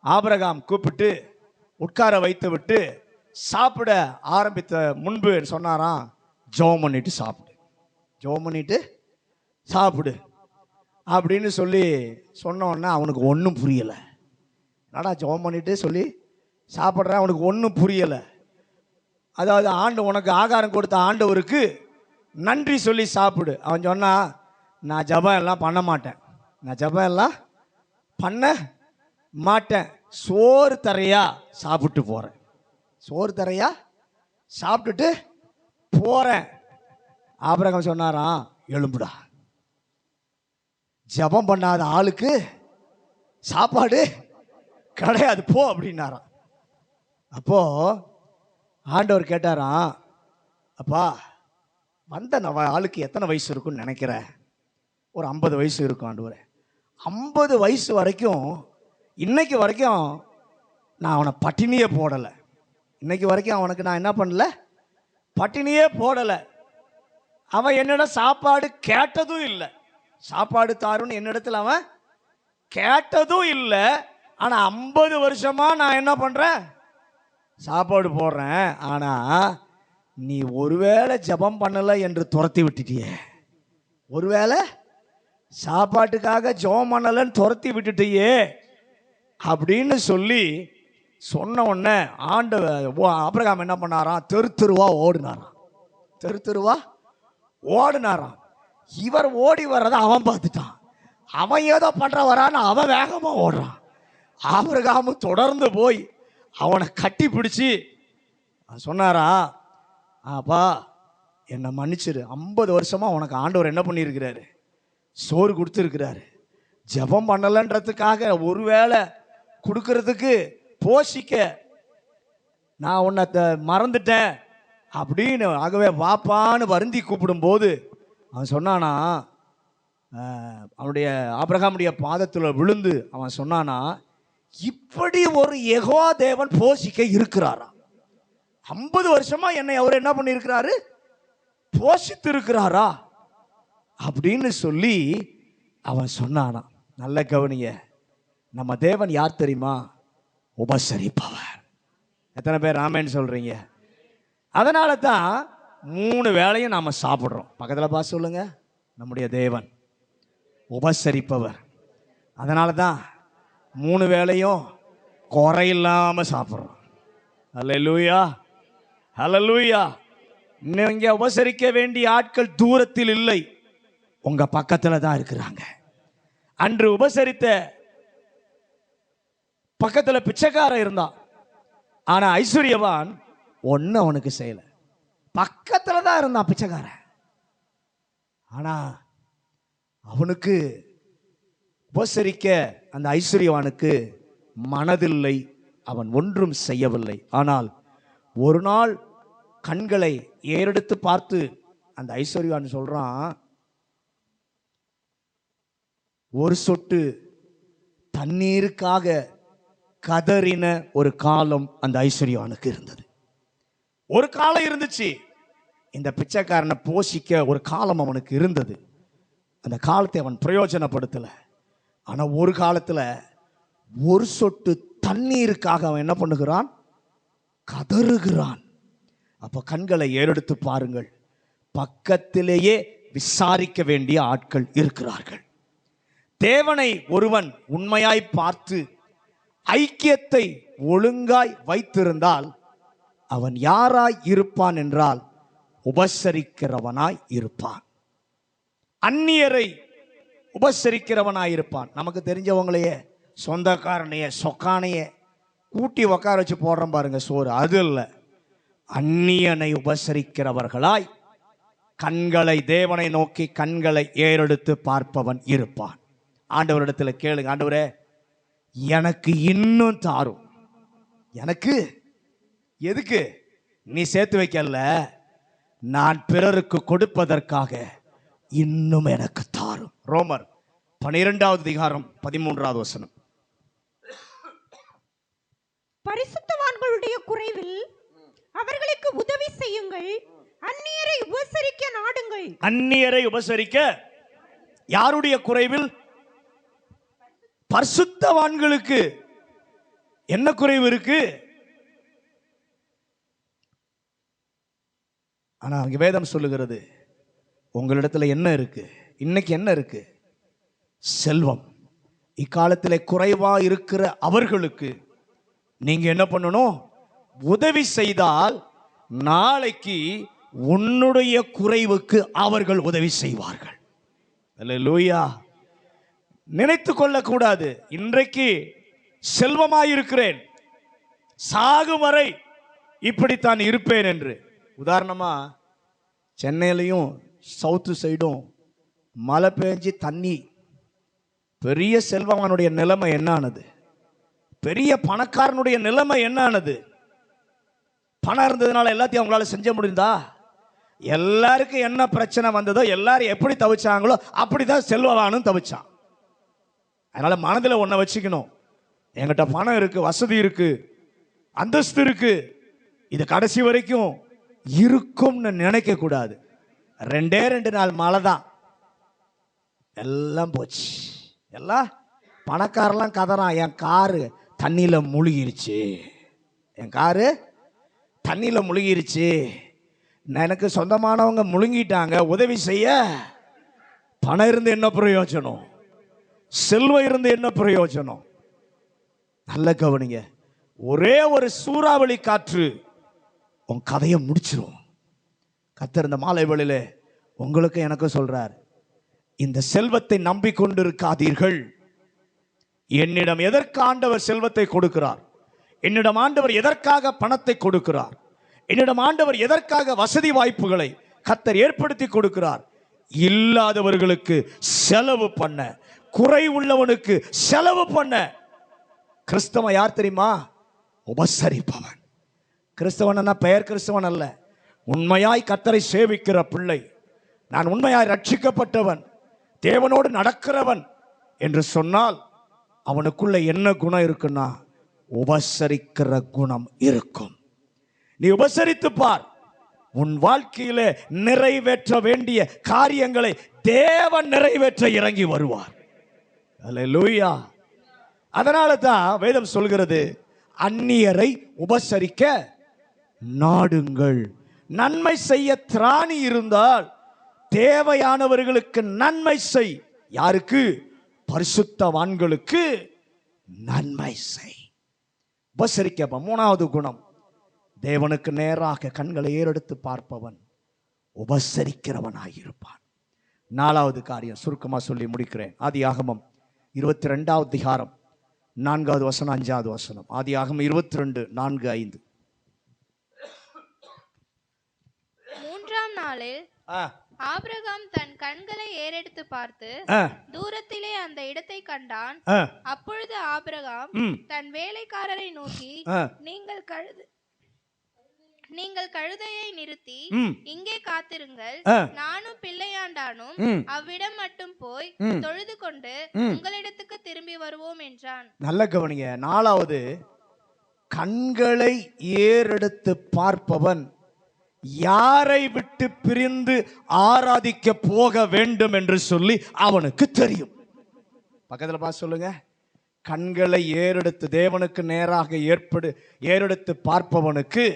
Speaker 1: ஆபிரகாம் கூப்பிட்டு உட்கார வைத்து விட்டு சாப்பிட ஆரம்பித்த முன்பு சொன்னாராம், ஜெபம் பண்ணிட்டு சாப்பிடு, ஜெபம் பண்ணிட்டு சாப்பிடு அப்படின்னு சொல்லி சொன்னோன்னா அவனுக்கு ஒன்றும் புரியலை. என்னடா ஜெபம் பண்ணிட்டு சொல்லி சாப்பிட்றேன், அவனுக்கு ஒன்றும் புரியலை. அதாவது உனக்கு ஆகாரம் கொடுத்த ஆண்டவருக்கு நன்றி சொல்லி சாப்பிடு. அவன் சொன்னா, நான் ஜெபம் எல்லாம் பண்ண மாட்டேன், நான் ஜெபம் எல்லாம் பண்ண மாட்டேன், சோறு தரையா சாப்பிட்டு போகிறேன், சோறு தரையா சாப்பிட்டுட்டு போகிறேன். ஆபிரகாம் சொன்னாராம், எழும்புடா, ஜெபம் பண்ணாத ஆளுக்கு சாப்பாடு கிடையாது, போ அப்படின்னாராம். அப்போ ஆண்டவர் கேட்டாராம், அப்பா வந்த ஆளுக்கு எத்தனை வயசு இருக்குன்னு நினைக்கிறேன்? ஒரு 50 வயசு இருக்கும் ஆண்டவரே. 50 வயசு வரைக்கும், இன்னைக்கு வரைக்கும் நான் அவனை பட்டினியே போடலை. இன்னைக்கு வரைக்கும் அவனுக்கு நான் என்ன பண்ணல, பட்டினியே போடலை. அவன் என்னிடம் சாப்பாடு கேட்டதும் இல்லை, சாப்பாடு தாருன்னு என்னிடத்தில் அவன் கேட்டதும் இல்லை. ஆனால் 50 வருஷமா நான் என்ன பண்ணுறேன், சாப்பாடு போடுறேன். ஆனால் நீ ஒருவேளை ஜெபம் பண்ணலை என்று துரத்தி விட்டுட்டியே, ஒருவேளை சாப்பாட்டுக்காக ஜெபம் பண்ணலைன்னு துரத்தி விட்டுட்டியே அப்படின்னு சொல்லி சொன்ன உடனே ஆபிரகாம் என்ன பண்ணாராம், தெருவா ஓடினாராம், தெருவா ஓடினாராம். இவர் ஓடி வர்றதை அவன் பார்த்துட்டான். அவன் ஏதோ பண்ற வரான்னு அவன் வேகமாக ஓடுறான். ஆபிரகாம் தொடர்ந்து போய் அவனை கட்டி பிடிச்சி சொன்னாரா, அப்பா என்னை மன்னிச்சிரு, 50 வருஷமா உனக்கு ஆண்டவர் என்ன பண்ணியிருக்கிறாரு, சோறு கொடுத்துருக்கிறாரு. ஜெபம் பண்ணலன்றதுக்காக ஒருவேளை கொடுக்கறதுக்கு போஷிக்க நான் உன்னை மறந்துட்டேன் அப்படின்னு, ஆகவே வாப்பான்னு வருந்தி கூப்பிடும்போது அவன் சொன்னானா, அவனுடைய ஆபிரகாமுடைய பாதத்தில் விழுந்து அவன் சொன்னானா, இப்படி ஒரு யெகோவா தேவன் போஷிக்க இருக்கிறாரா? 50 வருஷமா என்னை அவர் என்ன பண்ணியிருக்கிறாரு? போஷித்து இருக்கிறாரா அப்படின்னு சொல்லி அவன் சொன்னானா. நல்ல கவனிய, நம்ம தேவன் யார் தெரியுமா? உபசரிப்பவர். எத்தனை பேர் ஆமென் சொல்றீங்க? அதனால தான் 3 வேளையும் நாம சாப்பிட்றோம். பக்கத்தில் பார்த்து சொல்லுங்க, நம்முடைய தேவன் உபசரிப்பவர். அதனால தான் 3 வேளையும் குறையில்லாம சாப்பிட்றோம். அல்லேலூயா, அல்லேலூயா. நீங்க உபசரிக்க வேண்டிய ஆட்கள் தூரத்தில் இல்லை, உங்க பக்கத்துல தான் இருக்கிறாங்க. அன்று உபசரித்த பக்கத்துல பிச்சைக்காரன் இருந்தான், ஆனா ஐஸ்வர்யவான் ஒண்ணு அவனுக்கு செய்யல. பக்கத்துல தான் இருந்தான் பிச்சைக்காரன், ஆனா அவனுக்கு உபசரிக்க அந்த ஐஸ்வர்யவானுக்கு மனதில்லை, அவன் ஒன்றும் செய்யவில்லை. ஆனால் ஒரு நாள் கண்களை ஏறெடுத்து பார்த்து அந்த ஐஸ்வர்யவான் சொல்றான், ஒரு சொட்டு தண்ணீருக்காக கதறின ஒரு காலம் அந்த ஐஸ்வர்யவானுக்கு இருந்தது. ஒரு காலம் இருந்துச்சு, இந்த பிச்சைக்காரனை போஷிக்க ஒரு காலம் அவனுக்கு இருந்தது. அந்த காலத்தை அவன் பிரயோஜனப்படுத்தல. ஆனா ஒரு காலத்துல ஒரு சொட்டு தண்ணீருக்காக அவன் என்ன பண்ணுகிறான்? கதறுகிறான். அப்ப கண்களை ஏறெடுத்து பாருங்கள், பக்கத்திலேயே விசாரிக்க வேண்டிய ஆட்கள் இருக்கிறார்கள். தேவனை ஒருவன் உண்மையாய் பார்த்து ஐக்கியத்தை ஒழுங்காய் வைத்திருந்தால் அவன் யாராய் இருப்பான் என்றால் உபசரிக்கிறவனாய் இருப்பான். அந்நியரை உபசரிக்கிறவனாய் இருப்பான். நமக்கு தெரிஞ்சவங்களையே, சொந்தக்காரனையே, சொக்கானையே கூட்டி உக்கார வச்சு போடுறோம் பாருங்க சோறு, அது இல்லை. அந்நியனை உபசரிக்கிறவர்களாய் கண்களை தேவனை நோக்கி கண்களை ஏறெடுத்து பார்ப்பவன் இருப்பான். ஆண்டவரிடத்தில் கேளுங்க, ஆண்டவரே எனக்கு இன்னும் தாரும். எனக்கு எதுக்கு? நீ சேர்த்து வைக்கல, நான் பிறருக்கு கொடுப்பதற்காக இன்னும் எனக்கு தாரும். ரோமர் 12வது அதிகாரம் 13வது வசனம்.
Speaker 2: பரிசுத்தவான்களுடைய குறைவில் அவர்களுக்கு உதவி செய்யுங்கள், அந்நியரை உபசரிக்க நாடுங்கள்.
Speaker 1: அந்நியரை உபசரிக்க யாருடைய குறைவில்? பரிசுத்தவான்களுக்கு என்ன குறைவு இருக்கு? ஆனா அங்க வேதம் சொல்லுகிறது, உங்களிடத்துல என்ன இருக்கு? இன்னைக்கு என்ன இருக்கு? செல்வம். இக்காலத்தில் குறைவா இருக்கிற அவர்களுக்கு நீங்க என்ன பண்ணணும்? உதவி செய்தால் நாளைக்கு உன்னுடைய குறைவுக்கு அவர்கள் உதவி செய்வார்கள். அல்லேலூயா. நினைத்து கொள்ளக்கூடாது இன்றைக்கு செல்வமாயிருக்கிறேன், சாகும் வரை இப்படித்தான் இருப்பேன் என்று. உதாரணமா சென்னையிலையும் சவுத்து சைடும் மழை பெஞ்சு தண்ணி, பெரிய செல்வமானுடைய நிலைமை என்னானது? பெரிய பணக்காரனுடைய நிலைமை என்னானது? பணம் இருந்ததுனால எல்லாத்தையும் அவங்களால செஞ்ச முடிந்தா? எல்லாருக்கும் என்ன பிரச்சனை வந்ததோ, எல்லாரும் எப்படி தவிச்சாங்களோ அப்படிதான் செல்வவானும் தவிச்சான். அதனால மனதில் ஒன்றை வச்சுக்கணும், என்கிட்ட பணம் இருக்கு, வசதி இருக்கு, அந்தஸ்து இருக்கு, இது கடைசி வரைக்கும் இருக்கும்னு நினைக்க கூடாது. 2 நாள் மழை தான், எல்லாம் போச்சு. எல்லாம் பணக்காரெல்லாம் கதறான், என் காரு தண்ணியில முழுகிருச்சு, என் காரு தண்ணியில முழுகிருச்சு, எனக்கு சொந்தமானவங்க முழுங்கிட்டாங்க, உதவி செய்ய பணம் இருந்து என்ன பிரயோஜனம்? செல்வம் இருந்து என்ன பிரயோஜனம்? நல்ல கவனிங்க, ஒரே ஒரு சூறாவளி காற்று உன் கதையை முடிச்சிரும். கர்த்தர் இந்த மாலை வேளையிலே உங்களுக்கு எனக்கு சொல்றார், இந்த செல்வத்தை நம்பிக்கொண்டிருக்காதீர்கள். என்னிடம் எதற்கு ஆண்டவர் செல்வத்தை கொடுக்கிறார்? என்னிடம் ஆண்டவர் எதற்காக பணத்தை கொடுக்கிறார்? என்னிடம் ஆண்டவர் எதற்காக வசதி வாய்ப்புகளை கர்த்தர் ஏற்படுத்தி கொடுக்கிறார்? இல்லாதவர்களுக்கு செலவு பண்ண, குறை உள்ளவனுக்கு செலவு பண்ண. கிறிஸ்தவன் யார் தெரியுமா? உபசரிப்பவன். கிறிஸ்தவன் பெயர் கிறிஸ்தவன் அல்ல, உண்மையாய் கர்த்தரை சேவிக்கிற பிள்ளை. நான் உண்மையாய் ரட்சிக்கப்பட்டவன், தேவனோடு நடக்கிறவன் என்று சொன்னால் அவனுக்குள்ள என்ன குணம் இருக்குன்னா உபசரிக்கிற குணம் இருக்கும். நீ உபசரித்து பார், உன் வாழ்க்கையில நிறைவேற்ற வேண்டிய காரியங்களை தேவன் நிறைவேற்ற இறங்கி வருவார். அல்லேலூயா. அதனால தான் வேதம் சொல்கிறது, அந்நியரை உபசரிக்க நாடுங்கள். நன்மை செய்ய திராணி இருந்தால் தேவையானவர்களுக்கு நன்மை செய். யாருக்கு? பரிசுத்தவான்களுக்கு நன்மை செய். உபசரிக்க. மூணாவது குணம், தேவனுக்கு நேராக கண்களை ஏறெடுத்து பார்ப்பவன் உபசரிக்கிறவனாயிருப்பான். நாலாவது காரியம் சுருக்கமா சொல்லி முடிக்கிறேன். ஆதியாகமம் 22வது அதிகாரம் 4வது வசனம் 5வது வசனம். ஆதியாகமம் 22, 4, 5.
Speaker 3: 3ஆம் நாளில் ஆபிரகாம் தன் கண்களை ஏறெடுத்து பார்த்து தூரத்திலே அந்த இடத்தை கண்டான். அப்பொழுது ஆபிரகாம் தன் வேலைக்காரரை நோக்கி, நீங்கள் கழுதையை நிறுத்தி இங்கே காத்திருங்கள், நானும் பிள்ளையாண்டானும் அவ்விடம் மட்டும் போய் தொழுது கொண்டு உங்களிடத்துக்கு திரும்பி வருவோம் என்றான்.
Speaker 1: நல்ல கவனிங்க. நாலாவது, கண்களை ஏறெடுத்து பார்ப்பவன் யாரை விட்டு பிரிந்து ஆராதிக்க போக வேண்டும் என்று சொல்லி அவனுக்கு தெரியும். பக்கத்தில் பார்த்து சொல்லுங்க. கண்களை ஏறெடுத்து தேவனுக்கு நேராக ஏறெடுத்து பார்ப்பவனுக்கு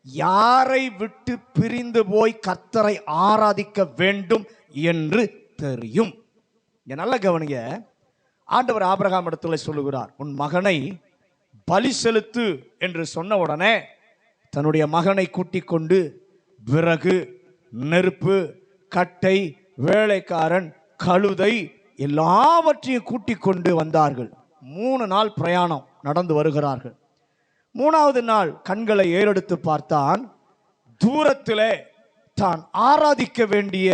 Speaker 1: யாரை விட்டு பிரிந்து போய் கர்த்தரை ஆராதிக்க வேண்டும் என்று தெரியும். நல்ல கவனிங்க. ஆண்டவர் ஆபிரகாம் இடத்துல சொல்லுகிறார், உன் மகனை பலி செலுத்து என்று சொன்ன உடனே தன்னுடைய மகனை கூட்டிக் கொண்டு விறகு, நெருப்பு, கட்டை, வேலைக்காரன், கழுதை எல்லாவற்றையும் கூட்டிக் கொண்டு வந்தார்கள். 3 நாள் பிரயாணம் நடந்து வருகிறார்கள். 3வது நாள் கண்களை ஏறெடுத்து பார்த்தான். தூரத்திலே தான் ஆராதிக்க வேண்டிய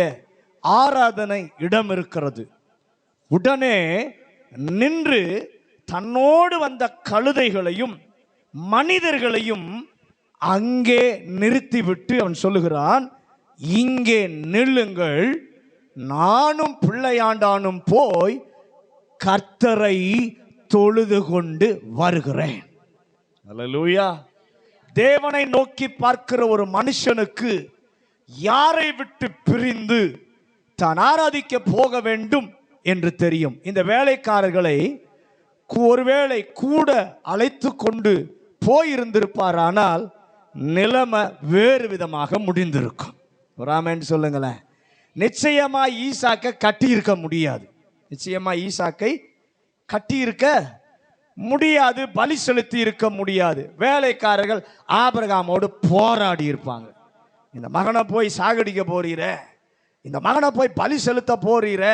Speaker 1: ஆராதனை இடம் இருக்கிறது. உடனே நின்று தன்னோடு வந்த கழுதைகளையும் மனிதர்களையும் அங்கே நிறுத்திவிட்டு அவன் சொல்லுகிறான், இங்கே நில்லுங்கள், நானும் பிள்ளையாண்டானும் போய் கர்த்தரை தொழுது கொண்டு வருகிறேன். அல்லேலூயா. தேவனை நோக்கி பார்க்கிற ஒரு மனுஷனுக்கு யாரை விட்டு பிரிந்து தான் ஆராதிக்க போக வேண்டும் என்று தெரியும். இந்த வேலைக்காரர்களை ஒருவேளை கூட அழைத்து கொண்டு போயிருந்திருப்பார், ஆனால் நிலைமை வேறு விதமாக முடிந்திருக்கும். ராமன் சொல்லுங்களேன். நிச்சயமா ஈசாக்கை கட்டி இருக்க முடியாது. நிச்சயமா ஈசாக்கை கட்டி இருக்க முடியாது, பலி செலுத்தி இருக்க முடியாது. வேலைக்காரர்கள் ஆபிரகாமோடு போராடி இருப்பாங்க. இந்த மகனை போய் சாகடிக்க போறீர, இந்த மகனை போய் பலி செலுத்த போறீர,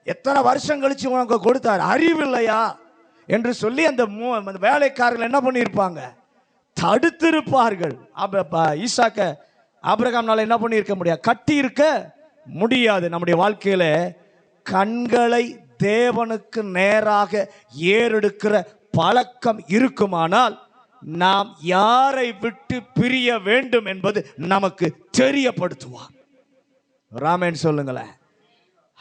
Speaker 1: எத்தனை வருஷம் கழிச்சு உனக்கு கொடுத்தார், அறிவில்லையா என்று சொல்லி அந்த வேலைக்காரர்கள் என்ன பண்ணியிருப்பாங்க? தடுத்திருப்பார்கள். ஈசாக்க ஆபிரகாம்னால என்ன பண்ணியிருக்க முடியாது, கட்டி இருக்க முடியாது. நம்முடைய வாழ்க்கையில கண்களை தேவனுக்கு நேராக ஏறெடுக்கிற பழக்கம் இருக்குமானால் நாம் யாரை விட்டு பிரிய வேண்டும் என்பது நமக்கு தெரியப்படுத்துவார். ராமன் சொல்லுங்களேன்.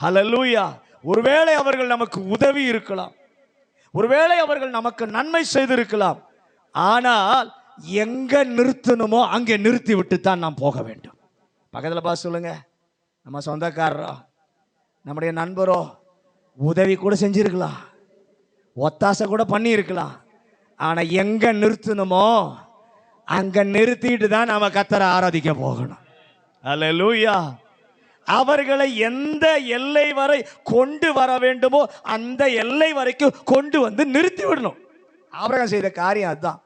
Speaker 1: ஹல்லேலூயா. ஒருவேளை அவர்கள் நமக்கு உதவி இருக்கலாம், ஒருவேளை அவர்கள் நமக்கு நன்மை செய்திருக்கலாம், ஆனால் எங்க நிறுத்தணுமோ அங்கே நிறுத்தி விட்டு தான் நாம் போக வேண்டும். பக்கத்தில் பார்த்து சொல்லுங்க. நம்ம சொந்தக்காரரோ நம்முடைய நண்பரோ உதவி கூட செஞ்சிருக்கலாம், ஒத்தாசை கூட பண்ணி இருக்கலாம், ஆனா எங்க நிறுத்தணுமோ அங்க நிறுத்திட்டு தான் நாம கர்த்தரை ஆராதிக்க போகணும். அல்லேலூயா. அவர்களை எந்த எல்லை வரை கொண்டு வர வேண்டுமோ அந்த எல்லை வரைக்கும் கொண்டு வந்து நிறுத்தி விடணும். ஆபிரகாம் செய்த காரியம் அதுதான்.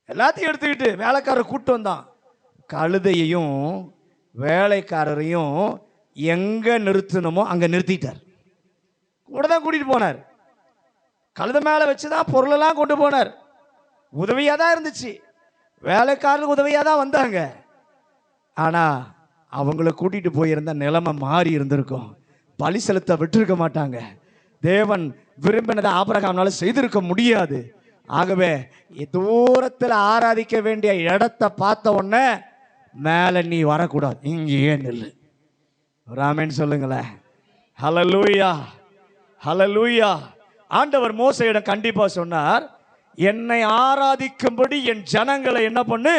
Speaker 1: எல்லாத்தையும் எடுத்துக்கிட்டு வேலைக்காரர் கூட்டு வந்தான். கழுதையையும் வேலைக்காரரையும் எங்க நிறுத்தணுமோ அங்க நிறுத்திட்டார். கூட தான் கூட்டிட்டு போனார். கழுதை மேல வச்சுதான் பொருளெல்லாம் கொண்டு போனார். உதவியா தான் இருந்துச்சு, வேலைக்காரர்களுக்கு உதவியா தான் வந்தாங்க. ஆனா அவங்களை கூட்டிட்டு போயிருந்த நிலைமை மாறி இருந்திருக்கும். பலி செலுத்த விட்டுருக்க மாட்டாங்க. தேவன் விரும்பினதை ஆபிரகாம்னால செய்திருக்க முடியாது. ஆகவே தூரத்தில் ஆராதிக்க வேண்டிய இடத்தை பார்த்த உடனே மேல நீ வரக்கூடாது, இங்கேயே நில்லு. ராமன் சொல்லுங்களேன். ஹல்லேலூயா, ஹல்லேலூயா. ஆண்டவர் மோசேயிடம் கண்டிப்பா சொன்னார், என்னை ஆராதிக்கும்படி என் ஜனங்களை என்ன பண்ணு,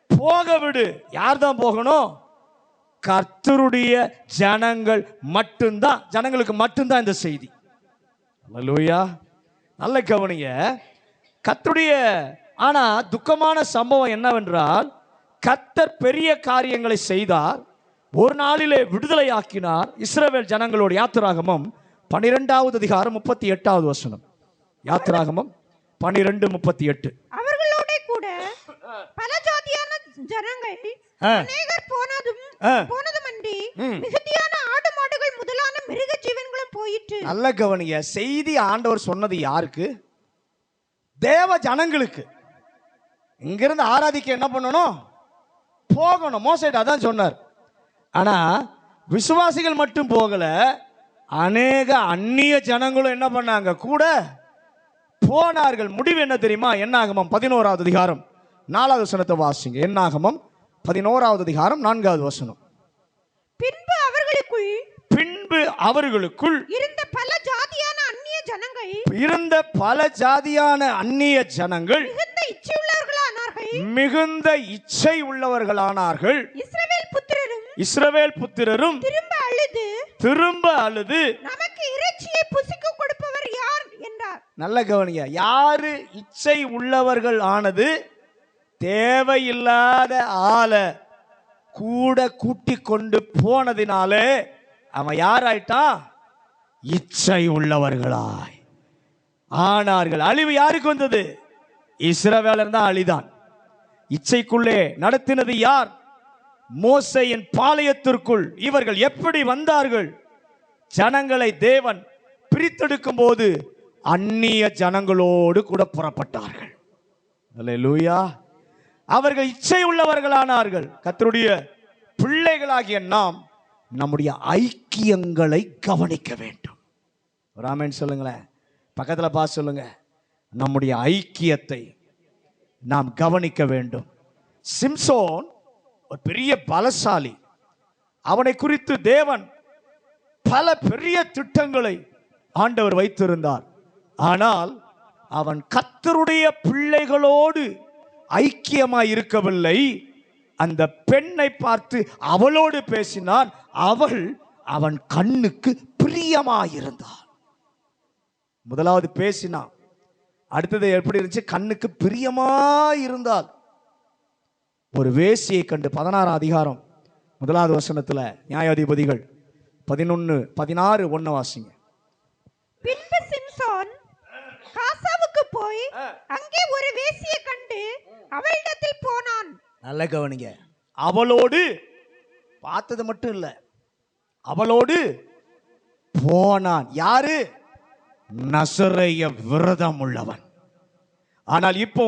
Speaker 1: போக விடு. யார் தான் போகணும்? கர்த்தருடைய ஜனங்கள் மட்டும்தான். ஜனங்களுக்கு மட்டும்தான் இந்த செய்தி. ஹல்லேலூயா. நல்ல கவனிங்க. கர்த்தருடைய ஆனா துக்கமான சம்பவம் என்னவென்றால், கர்த்தர் பெரிய காரியங்களை செய்தார், ஒரு நாளிலே விடுதலை ஆக்கினார் இஸ்ரவேல் ஜனங்களோட. யாத்திராகமம் 12வது அதிகாரம் 38வது வசனம். யாத்திராகமம் 12:38.
Speaker 2: அவர்களோட கூட பல ஜாதியான ஜனங்கள் அநேகர் போனதுமன்றி மிகுதியான ஆடு மாடுகள் முதலான மிருக ஜீவன்களும் போயிற்று.
Speaker 1: நல்ல கவனிங்க. செய்தி ஆண்டவர் சொன்னது யாருக்கு? தேவ ஜனங்களுக்கு. இங்கிருந்து ஆராதிக்க என்ன பண்ணணும்? போகணும். மோசேட்ட அதான் சொன்னார். ஆனா விசுவாசிகள் மட்டும் போகல, அநேக அந்நிய ஜனங்களும் என்ன பண்ணாங்க? கூட போனார்கள். முடிவு என்ன தெரியுமா? என்னாகமம் 11வது அதிகாரம் 4வது வசனத்தை வாசிங்க. என்னாகமம் 11வது அதிகாரம் 4வது வசனம்.
Speaker 2: பின்பு அவர்களுக்குள் இருந்த பல ஜாதியான அந்நிய ஜனங்கள்
Speaker 1: மிகுந்த இச்சை உள்ளவர்களானார்கள். இஸ்ரவேல் புத்திரரும் திரும்ப அழுது
Speaker 2: நமக்கு இறைச்சியை புசிக்க கொடுப்பவர் யார் என்றார்.
Speaker 1: நல்ல கவனிங்க. யாரு இச்சை உள்ளவர்கள் ஆனது? தேவையில்லாத ஆளை கூட கூட்டி கொண்டு போனதினாலே அவன் யாராயிட்டான்? இச்சை உள்ளவர்களாய் ஆனார்கள். அழிவு யாருக்கு வந்தது? இஸ்ரவேலர் தான் அழிதான். இச்சைக்குள்ளே நடத்தினது யார்? மோசேயின் பாளையத்திற்குள் இவர்கள் எப்படி வந்தார்கள்? ஜனங்களை தேவன் பிரித்தெடுக்கும் போது அந்நிய ஜனங்களோடு கூட புறப்பட்டார்கள். அல்லேலூயா. அவர்கள் இச்சை உள்ளவர்களானார்கள். கர்த்தருடைய பிள்ளைகளாகிய நாம் நம்முடைய ஐக்கியங்களை கவனிக்க வேண்டும். ஒரு ஆமென் சொல்லுங்களேன். பக்கத்துல பார்த்து சொல்லுங்க, நம்முடைய ஐக்கியத்தை நாம் கவனிக்க வேண்டும். சிம்சோன் ஒரு பெரிய பலசாலி. அவனை குறித்து தேவன் பல பெரிய திட்டங்களை ஆண்டவர் வைத்திருந்தார். ஆனால் அவன் கர்த்தருடைய பிள்ளைகளோடு ஐக்கியமாய் இருக்கவில்லை. அந்த பெண்ணை பார்த்து அவளோடு பேசினான். அவள் அவன் கண்ணுக்கு பிரியமாயிருந்தாள். முதலாவது பேசினான், அடுத்தது எப்படி இருந்துச்சு? கண்ணுக்கு பிரியமாயிருந்தாள். ஒரு வேசியை கண்டு 16 அதிகாரம் 1வது வசனத்துல நியாயாதிபதிகள் 11:16 வாசிங்க.
Speaker 2: பின்பு சிம்சோன் காசாவுக்கு போய் அங்கே ஒரு வேசியை கண்டு அவளிடத்தில் போனான்.
Speaker 1: நல்ல கவனிங்க. அவளோடு பார்த்தது மட்டும் இல்ல, அவளோடு போனான். யாரு? நசரேய விரதம் உள்ளவன். ஆனால் இப்போ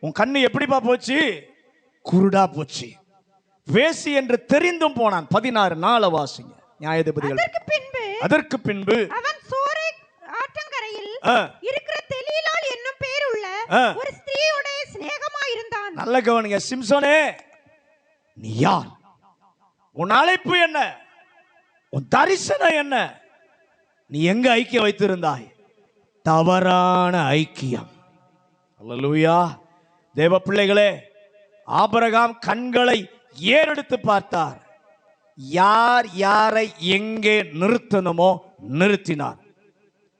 Speaker 1: உன் கண்ணு எப்படிப்பா போச்சு? குருடா போச்சு. வேசி என்று தெரிந்தும் போனான். 16 வாசிங்க நியாயாதிபதிகள். அதற்கு பின்பு
Speaker 2: அவன் சோரே ஆற்றங்கரையில் இருக்கிற தெலீலாள் என்னும் பேருள்ள ஒரு ஸ்திரீயோட சிநேகமாயிருந்தான்.
Speaker 1: நல்ல கவனிங்க. சிம்சோனே, நீ யார்? உன் அழைப்பு என்ன? உன் தரிசனம் என்ன? நீ எங்க ஐக்கியம் வைத்திருந்தாய்? தவறான ஐக்கியம். அல்லேலூயா. தேவ பிள்ளைகளே, ஆபிரகாம் கண்களை ஏறெடுத்து பார்த்தார். யார் யாரை எங்கே நிறுத்தணுமோ நிறுத்தினார்.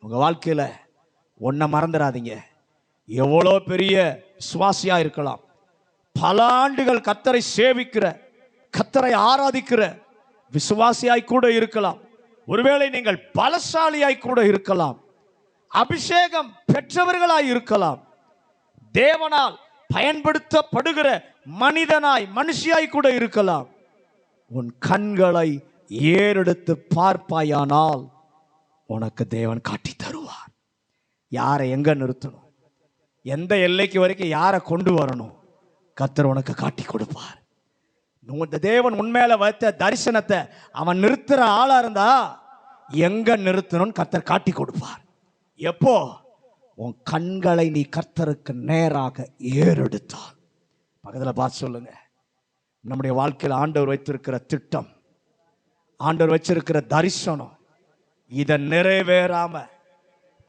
Speaker 1: உங்க வாழ்க்கையில ஒன்ன மறந்துடாதீங்க. எவ்வளோ பெரிய சுவாசியா இருக்கலாம், பல ஆண்டுகள் கர்த்தரை சேவிக்கிற, கர்த்தரை ஆராதிக்கிற விசுவாசியாய் கூட இருக்கலாம். ஒருவேளை நீங்கள் பலசாலியாய் கூட இருக்கலாம், அபிஷேகம் பெற்றவர்களாய் இருக்கலாம், தேவனால் பயன்படுத்தப்படுகிற மனுஷியாய் கூட இருக்கலாம். உன் கண்களை ஏறெடுத்து பார்ப்பாயானால் உனக்கு தேவன் காட்டி தருவார். யாரை எங்க நிறுத்தணும், எந்த எல்லைக்கு வரைக்கும் யாரை கொண்டு வரணும், கர்த்தர் உனக்கு காட்டி கொடுப்பார். தேவன் உண்மையில வைத்த தரிசனத்தை அவன் நிறுத்துற ஆளா இருந்தா எங்க நிறுத்தணும்னு கர்த்தர் காட்டி கொடுப்பார். எப்போ? உன் கண்களை நீ கர்த்தருக்கு நேராக ஏறெடுத்தால். பக்கத்தில் பார்த்து சொல்லுங்க, நம்முடைய வாழ்க்கையில் ஆண்டவர் வைத்திருக்கிற திட்டம், ஆண்டவர் வச்சிருக்கிற தரிசனம் இதை நிறைவேறாம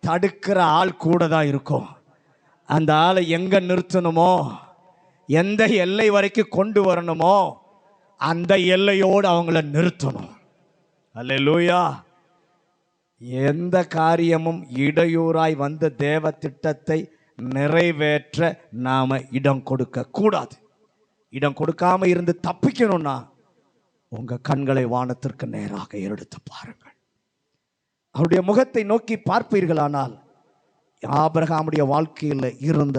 Speaker 1: தடுக்கிற ஆள் கூட தான் இருக்கும். அந்த ஆளை எங்க நிறுத்தணுமோ, எந்த எல்லை வரைக்கும் கொண்டு வரணுமோ அந்த எல்லையோடு அவங்கள நிறுத்தணும். அல்லேலூயா. எந்த காரியமும் இடையூறாய் வந்த தேவ திட்டத்தை நிறைவேற்ற நாம இடம் கொடுக்க கூடாது. இடம் கொடுக்காம இருந்து தப்பிக்கணும்னா உங்க கண்களை வானத்திற்கு நேராக எடுத்து பாருங்கள். அவருடைய முகத்தை நோக்கி பார்ப்பீர்களானால் ஆபிரகாமுடைய வாழ்க்கையில் இருந்த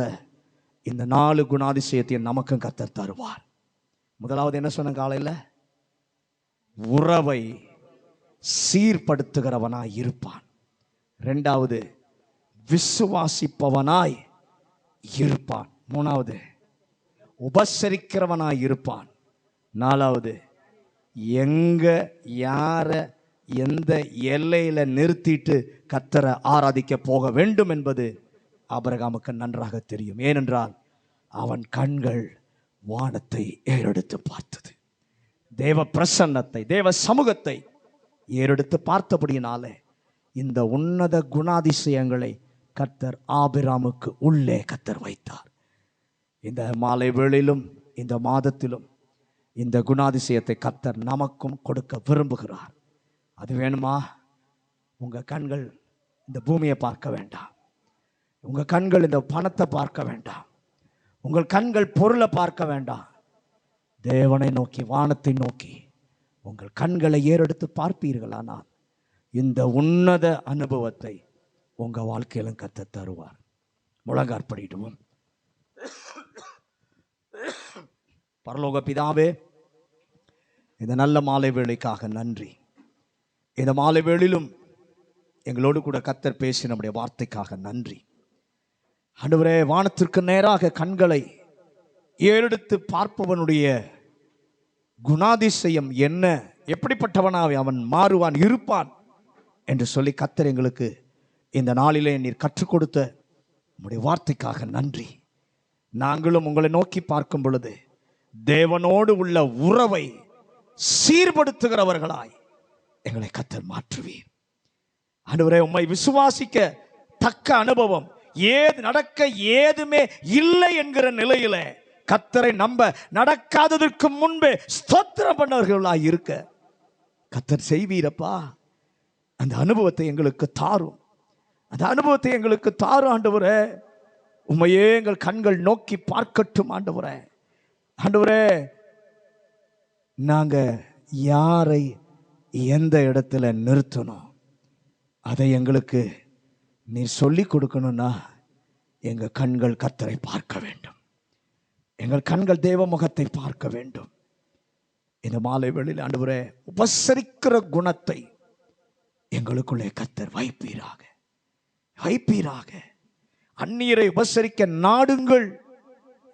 Speaker 1: இந்த 4 குணாதிசயத்தையும் நமக்கும் கர்த்தர் தருவார். முதலாவது என்ன சொன்ன காலையில்? உறவை சீர்படுத்துகிறவனாய் இருப்பான். இரண்டாவது விசுவாசிப்பவனாய் இருப்பான். மூணாவது உபசரிக்கிறவனாய் இருப்பான். நாலாவது எங்க யார எந்த எல்லையில நிறுத்திட்டு கர்த்தரை ஆராதிக்க போக வேண்டும் என்பது ஆபிரகாமுக்கு நன்றாக தெரியும். ஏனென்றால் அவன் கண்கள் வானத்தை ஏறெடுத்து பார்த்தது. தேவ பிரசன்னத்தை, தேவ சமூகத்தை ஏறெடுத்து பார்த்தபடியினாலே இந்த உன்னத குணாதிசயங்களை கர்த்தர் ஆபிரகாமுக்கு உள்ளே கர்த்தர் வைத்தார். இந்த மாலை வேளையிலும் இந்த மாதத்திலும் இந்த குணாதிசயத்தை கர்த்தர் நமக்கும் கொடுக்க விரும்புகிறார். அது வேணுமா? உங்க கண்கள் இந்த பூமியை பார்க்க வேண்டாம். உங்க கண்கள் இந்த பணத்தை பார்க்க வேண்டாம். உங்கள் கண்கள் பொருளை பார்க்க வேண்டாம். தேவனை நோக்கி, வானத்தை நோக்கி உங்கள் கண்களை ஏறெடுத்து பார்ப்பீர்களானால் இந்த உன்னத அனுபவத்தை உங்க வாழ்க்கையிலும் கர்த்தர் தருவார். முழங்காற்படிடுவோம். பரலோக பிதாவே, இந்த நல்ல மாலை வேளைக்காக நன்றி. இந்த மாலை வேளையிலும் எங்களோடு கூட கர்த்தர் பேசி நம்முடைய வார்த்தைக்காக நன்றி. ஆண்டவரே, வானத்திற்கு நேராக கண்களை ஏறெடுத்து பார்ப்பவனுடைய குணாதிசயம் என்ன, எப்படிப்பட்டவனாக அவன் மாறுவான், இருப்பான் என்று சொல்லி கர்த்தர் எங்களுக்கு இந்த நாளிலே நீர் கற்றுக் கொடுத்த உம்முடைய வார்த்தைக்காக நன்றி. நாங்களும் உங்களை நோக்கி பார்க்கும் பொழுது தேவனோடு உள்ள உறவை சீர்படுத்துகிறவர்களாய் எங்களை கர்த்தர் மாற்றுவீர். ஆண்டவரே, உம்மை விசுவாசிக்க தக்க அனுபவம் நடக்க ஏதுமே இல்லை என்கிற நிலையில கர்த்தரை நம்ப நடக்காததற்கு முன்பே ஸ்தோத்திரம் பண்ணவர்களாய் இருக்க கர்த்தர் செய்வீரப்பா. அந்த அனுபவத்தை எங்களுக்கு தாரும். அந்த அனுபவத்தை எங்களுக்கு தாரும் ஆண்டவரே. உம்மையே எங்கள் கண்கள் நோக்கி பார்க்கட்டும் ஆண்டவரே. ஆண்டவரே, நாங்க யாரை எந்த இடத்துல நிறுத்தணும் அதை எங்களுக்கு நீர் சொல்லி கொடுக்கணும்னா எங்க கண்கள் கர்த்தரை பார்க்க வேண்டும். எங்கள் கண்கள் தேவ முகத்தை பார்க்க வேண்டும். இந்த மாலை வேளையில் ஆண்டவரே, உபசரிக்கிற குணத்தை எங்களுக்குள்ளே கர்த்தர் வைப்பீராக, வைப்பீராக. அந்நியரை உபசரிக்க நாடுங்கள்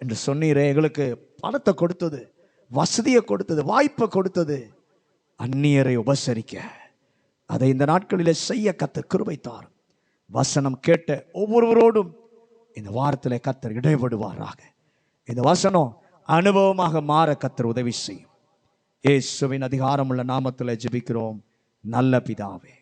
Speaker 1: என்று சொன்னீரே. எங்களுக்கு பணத்தை கொடுத்தது, வசதியை கொடுத்தது, வாய்ப்பை கொடுத்தது அந்நியரை உபசரிக்க. அதை இந்த நாட்களிலே செய்ய கர்த்தர் கிருபை தாரும். வசனம் கேட்ட ஒவ்வொருவரோடும் இந்த வாரத்தில் கர்த்தர் இடைபடுவாராக. இந்த வசனம் அனுபவமாக மாற கர்த்தர் உதவி செய்யும். இயேசுவின் அதிகாரமுள்ள நாமத்தில் ஜெபிக்கிறோம் நல்ல பிதாவே.